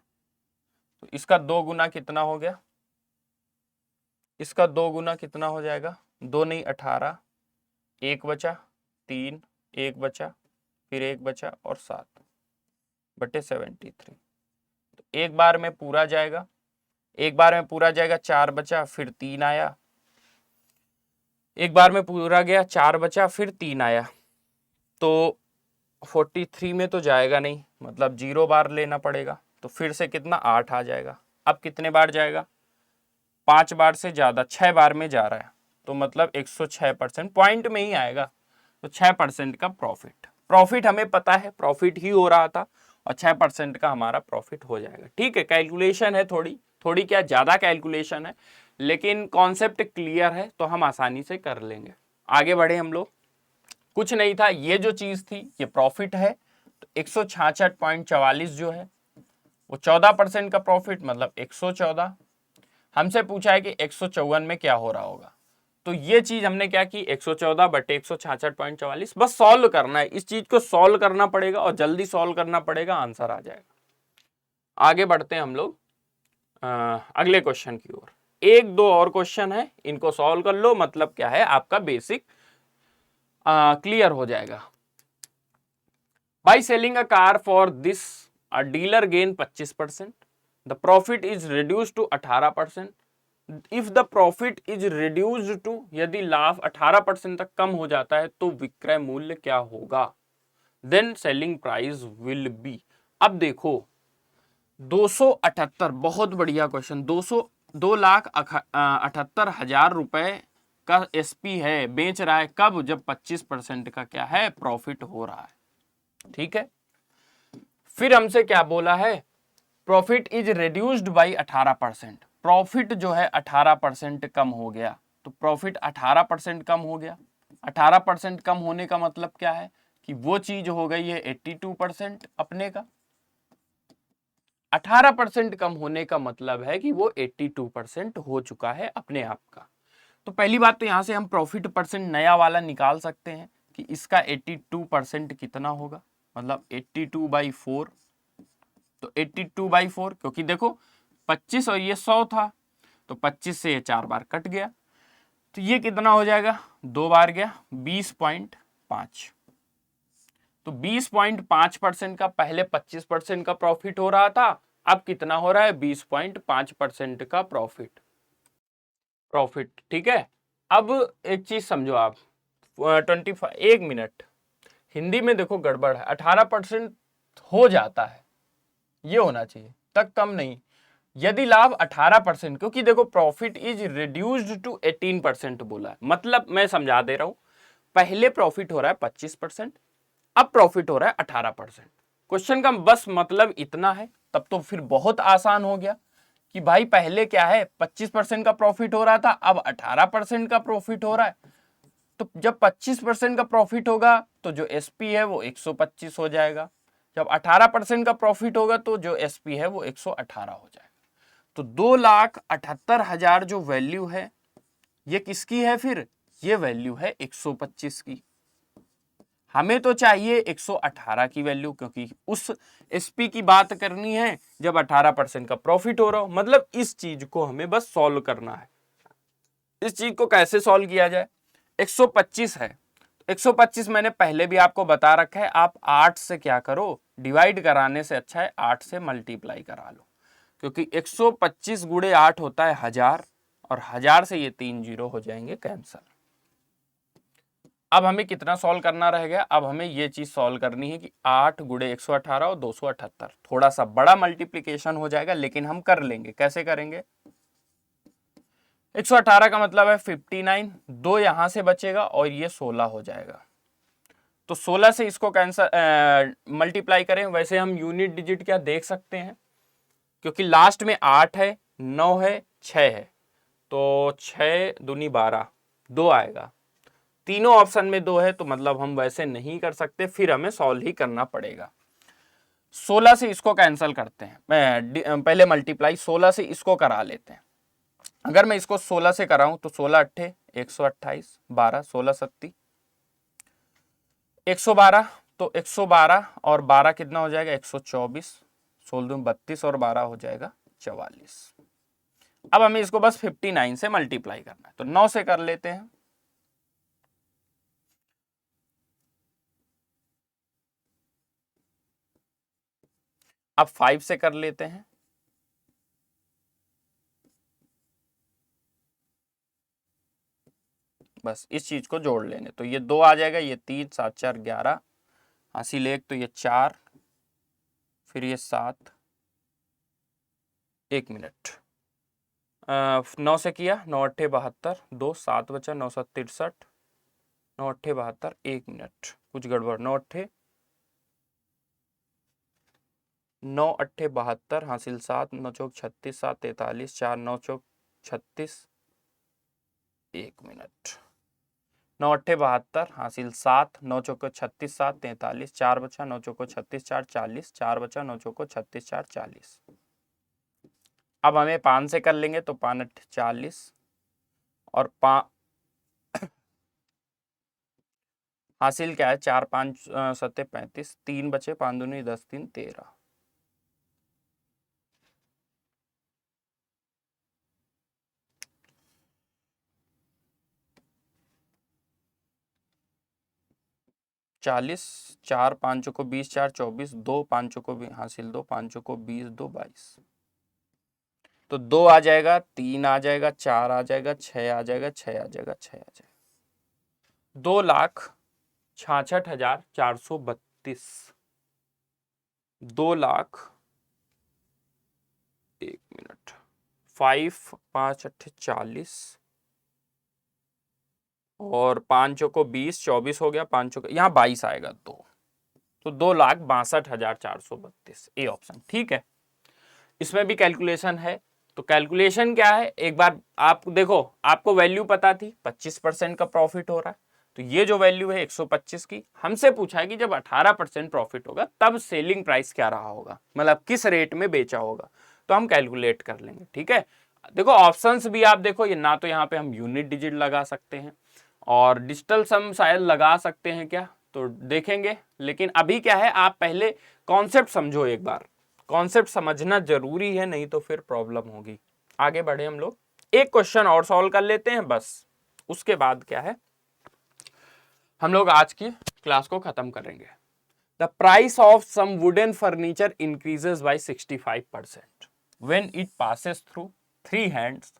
तो इसका 2 गुना कितना हो गया, इसका 2 गुना कितना हो जाएगा, 2 नहीं 18, 1 बचा, 3, 1 बचा, फिर 1 बचा, और 7 बटे 73। तो एक बार में पूरा जाएगा, एक बार में पूरा जाएगा, 4 बचा, फिर 3 आया, एक बार में पूरा गया, 4 बचा, फिर 3 आया, तो 43 में तो जाएगा नहीं, मतलब 0 बार लेना पड़ेगा, तो फिर से कितना 8 आ जाएगा। अब कितने बार जाएगा, 5 बार से ज्यादा, 6 बार में जा रहा है, तो मतलब 106% पॉइंट में ही आएगा, तो 6% का प्रॉफिट हमें पता है, प्रॉफिट ही हो रहा था, और 6% का हमारा प्रॉफिट हो जाएगा। ठीक है, कैलकुलेशन है थोड़ी क्या ज्यादा कैलकुलेशन है, लेकिन कॉन्सेप्ट क्लियर है तो हम आसानी से कर लेंगे। आगे बढ़े हम लोग, कुछ नहीं था, ये जो चीज थी ये प्रॉफिट है, तो 166.44 जो है वो 14% का प्रॉफिट, मतलब 114। हमसे पूछा है कि 154 में क्या हो रहा होगा, तो ये चीज हमने क्या की 114 बटे 166.44, बस सॉल्व करना है, इस चीज को सॉल्व करना पड़ेगा और जल्दी सॉल्व करना पड़ेगा, आंसर आ जाएगा। आगे बढ़ते हैं हम लोग अगले क्वेश्चन की ओर। एक दो और क्वेश्चन है, इनको सॉल्व कर लो, मतलब क्या है आपका बेसिक क्लियर हो जाएगा। By selling a car for this a dealer gain 25%, the profit is reduced to 18%। If the profit is reduced to, यदि लाभ 18% तक कम हो जाता है तो विक्रय मूल्य क्या होगा, then selling price will be. अब देखो 278, बहुत बढ़िया क्वेश्चन, 2,78,000 रुपए का एसपी है, बेच रहा है कब, जब 25% का क्या है प्रॉफिट हो रहा है। ठीक है, फिर हमसे क्या बोला है, profit is reduced by 18%, profit जो है 18% कम हो गया, तो प्रॉफिट 18% कम हो गया, 18% कम होने का मतलब क्या है कि वो चीज हो गई है 82% अपने का, 18% कम होने का मतलब है कि वो 82% हो चुका है अपने आप का। तो पहली बात तो यहां से हम प्रॉफिट परसेंट नया वाला निकाल सकते हैं कि इसका 82% कितना होगा, मतलब 82/4, तो 82/4, क्योंकि देखो 25 और ये 100 था, तो 25 से ये 4 बार कट गया, तो ये कितना हो जाएगा, 2 बार गया, 20.5। तो 20.5% का पहले 25% का प्रॉफिट हो रहा था, अब कितना हो रहा है 20.5% का प्रॉफिट। ठीक है। अब एक चीज समझो आप, 25 एक मिनट, हिंदी में देखो गड़बड़ है, 18% हो जाता है, ये होना चाहिए, तक कम नहीं। यदि लाभ 18%, क्योंकि देखो प्रॉफिट इज रिड्यूस्ड टू 18% बोला है, मतलब मैं समझा दे रहा हूं, पहले प्रॉफिट हो रहा है 25%, अब प्रॉफिट हो रहा है 18%। क्वेश्चन का बस मतलब इतना है, तब तो फिर बहुत आसान हो गया कि भाई पहले क्या है 25% का प्रॉफिट हो रहा था, अब 18% का प्रॉफिट हो रहा है। तो जब 25% का प्रॉफिट होगा तो जो एसपी है वो 125 हो जाएगा, जब 18% का प्रॉफिट होगा तो जो एसपी है वो 118 हो जाएगा। तो 2,78,000 जो वैल्यू है ये किसकी है, फिर ये वैल्यू है 125 की। हमें तो चाहिए 118 की वैल्यू, क्योंकि उस एसपी की बात करनी है जब 18% का प्रॉफिट हो रहा हो। मतलब इस चीज को हमें बस सॉल्व करना है। इस चीज को कैसे सॉल्व किया जाए, 125 है, 125 मैंने पहले भी आपको बता रखा है, आप 8 से क्या करो, डिवाइड कराने से अच्छा है 8 से मल्टीप्लाई करा लो, क्योंकि 125 गुणे 8 होता है 1000, और 1000 से ये 3 जीरो हो जाएंगे कैंसल। अब हमें कितना सॉल्व करना रह गया, अब हमें ये चीज सॉल्व करनी है कि 8 गुणे 118 और 278, थोड़ा सा बड़ा मल्टीप्लीकेशन हो जाएगा, लेकिन हम कर लेंगे। कैसे करेंगे, 118 का मतलब है 59, दो यहां से बचेगा और ये 16 हो जाएगा। तो 16 से इसको कैंसल मल्टीप्लाई करें, वैसे हम यूनिट डिजिट क्या देख सकते हैं, क्योंकि लास्ट में 8 है, 9 है, 6 है, तो 6 दूनी 12, 2 आएगा। तीनों ऑप्शन में 2 है, तो मतलब हम वैसे नहीं कर सकते, फिर हमें सॉल्व ही करना पड़ेगा। 16 से इसको कैंसिल करते हैं, पहले मल्टीप्लाई 16 से इसको करा लेते हैं। अगर मैं इसको 16 से कराऊं तो 16 अट्ठे 128, 12 16 सत्ती 112, तो 112 और 12 कितना हो जाएगा 124, 16 32 और 12 हो जाएगा 44। अब हमें इसको बस 59 से मल्टीप्लाई करना है, तो 9 से कर लेते हैं। अब 5 से कर लेते हैं, बस इस चीज को जोड़ लेंगे, तो ये 2 आ जाएगा, ये 3 7 4 11, हासिल 1, तो ये 4, फिर ये 7, 1 मिनट, 9 से किया, 9 अट्ठे 72, 2 7 बचा, 9 7 63, 9 अट्ठे 72, 1 मिनट, कुछ गड़बड़, 9 अट्ठे 72, हासिल 7, 9 चौक 36, 7 43, 4 9 चौक 36, 1 मिनट, 9 अट्ठे 72, हासिल 7, 9 चौको 36, 7 43, 4 बचा, 9 चौको 36, 4 40, 4 बचा, 9 चौको 36, 4 40। अब हमें 5 से कर लेंगे, तो 5 अट्ठे 40 और 5 हासिल क्या है, 4 5 सत्ते 35, 3 बचे, 5 दूनी 10 3 13। चालीस, 4 5 को 20, 4 24, 2 5 को भी हासिल 2, 5 को 20, 2 22, तो 2 आ जाएगा, 3 आ जाएगा, 4 आ जाएगा, 6 आ जाएगा, 6 आ जाएगा, 6 आ जाएगा, 2,66,432, 2,00,000, 1 मिनट, 5 5 अट्ठे 40 और 5 को 20, 24 हो गया, 5 को यहाँ 22 आएगा, 2, तो 2,62,432, ए ऑप्शन ठीक है। इसमें भी कैलकुलेशन है, तो कैलकुलेशन क्या है, एक बार आप देखो, आपको वैल्यू पता थी 25% का प्रॉफिट हो रहा है, तो ये जो वैल्यू है 125 की, हमसे पूछा है कि जब 18% प्रॉफिट होगा तब सेलिंग प्राइस क्या रहा होगा, मतलब किस रेट में बेचा होगा, तो हम कैलकुलेट कर लेंगे। ठीक है, देखो ऑप्शंस भी आप देखो, ये ना तो यहाँ पे हम यूनिट डिजिट लगा सकते हैं और डिजिटल सम शायद लगा सकते हैं क्या, तो देखेंगे, लेकिन अभी क्या है, आप पहले कॉन्सेप्ट समझो, एक बार कॉन्सेप्ट समझना जरूरी है, नहीं तो फिर प्रॉब्लम होगी। आगे बढ़े हम लोग, एक क्वेश्चन और सॉल्व कर लेते हैं बस, उसके बाद क्या है हम लोग आज की क्लास को खत्म करेंगे। The the price of some wooden furniture increases by 65% when it passes through 3 hands,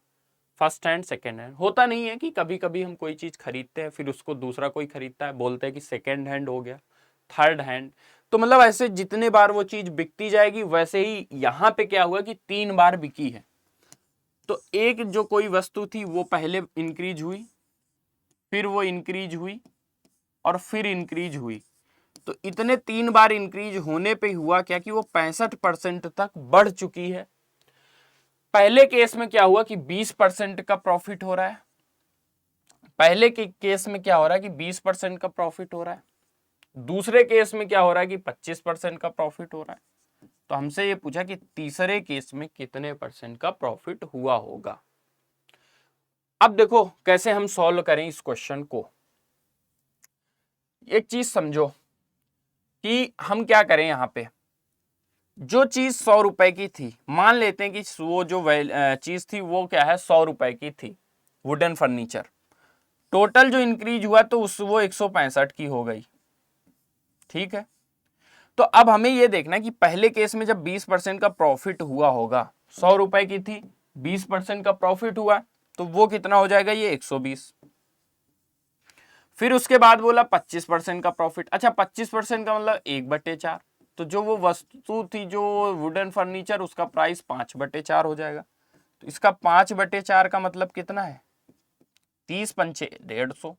first hand second hand. होता नहीं है कि कभी कभी हम कोई चीज खरीदते हैं फिर उसको दूसरा कोई खरीदता है, बोलते हैं कि सेकेंड हैंड हो गया, थर्ड हैंड। तो मतलब ऐसे जितने बार वो चीज बिकती जाएगी वैसे ही यहां पे क्या हुआ कि 3 बार बिकी है। तो एक जो कोई वस्तु थी वो पहले इंक्रीज हुई, फिर वो इंक्रीज हुई और फिर इंक्रीज हुई। तो इतने 3 बार इंक्रीज होने पे हुआ क्या कि वो 65% तक बढ़ चुकी है। पहले केस में क्या हुआ कि 20% का प्रॉफिट हो रहा है, पहले के केस में क्या हो रहा है कि 20% का प्रॉफिट हो रहा है, दूसरे केस में क्या हो रहा है कि 25% का प्रॉफिट हो रहा है। तो हमसे ये पूछा कि तीसरे केस में कितने परसेंट का प्रॉफिट हुआ होगा। अब देखो कैसे हम सॉल्व करें इस क्वेश्चन को। एक चीज समझो कि हम क्या करें, यहां पे जो चीज 100 रुपए की थी, मान लेते हैं कि वो जो चीज थी वो क्या है 100 रुपए की थी, वुडन फर्नीचर। टोटल जो इंक्रीज हुआ तो वो 165 की हो गई, ठीक है। तो अब हमें यह देखना है कि पहले केस में जब 20% का प्रॉफिट हुआ होगा, 100 रुपए की थी, 20% का प्रॉफिट हुआ तो वो कितना हो जाएगा, ये 120। फिर उसके बाद बोला 25% का प्रॉफिट। अच्छा 25% का मतलब 1/4। तो जो वो वस्तु थी जो वुडन फर्नीचर, उसका प्राइस 5/4 हो जाएगा। तो इसका 5/4 का मतलब कितना है, 30 पंचे 150।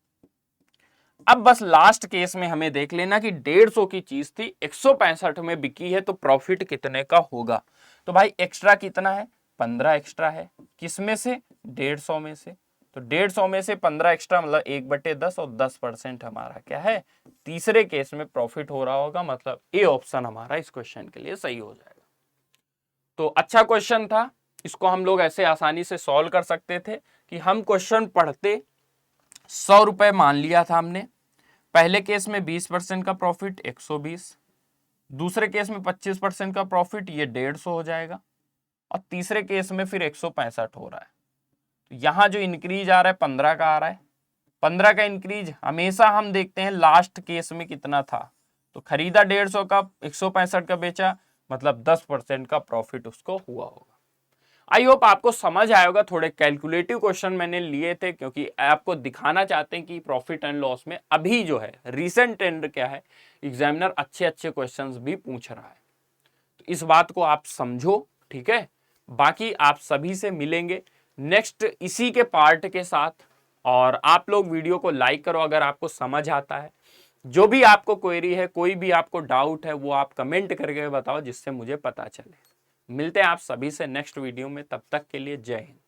अब बस लास्ट केस में हमें देख लेना कि 150 की चीज थी, 165 में बिकी है, तो प्रॉफिट कितने का होगा। तो भाई एक्स्ट्रा कितना है, 15 एक्स्ट्रा है, किसमें से, 150 में से। तो 150 में से 15 एक्स्ट्रा मतलब 1/10 और 10% हमारा क्या है, तीसरे केस में प्रॉफिट हो रहा होगा। मतलब ए ऑप्शन हमारा इस क्वेश्चन के लिए सही हो जाएगा। तो अच्छा क्वेश्चन था, इसको हम लोग ऐसे आसानी से सॉल्व कर सकते थे कि हम क्वेश्चन पढ़ते 100 रुपए मान लिया था हमने, पहले केस में 20% का प्रॉफिट 120, दूसरे केस में 25% का प्रॉफिट ये 150 हो जाएगा, और तीसरे केस में फिर 165 हो रहा है। तो यहां जो इंक्रीज आ रहा है 15 का आ रहा है। 15 का इंक्रीज हमेशा हम देखते हैं लास्ट केस में कितना था, तो खरीदा 150 का, 165 का बेचा, मतलब 10% का प्रॉफिट उसको हुआ होगा। आई होप आपको समझ आया होगा। थोड़े कैलकुलेटिव क्वेश्चन मैंने लिए थे क्योंकि आपको दिखाना चाहते हैं कि प्रॉफिट एंड लॉस में अभी जो है रिसेंट ट्रेंड क्या है, एग्जामिनर अच्छे अच्छे क्वेश्चंस भी पूछ रहा है। तो इस बात को आप समझो, ठीक है। बाकी आप सभी से मिलेंगे नेक्स्ट इसी के पार्ट के साथ, और आप लोग वीडियो को लाइक करो अगर आपको समझ आता है। जो भी आपको क्वेरी है, कोई भी आपको डाउट है, वो आप कमेंट करके बताओ जिससे मुझे पता चले। मिलते हैं आप सभी से नेक्स्ट वीडियो में, तब तक के लिए जय हिंद।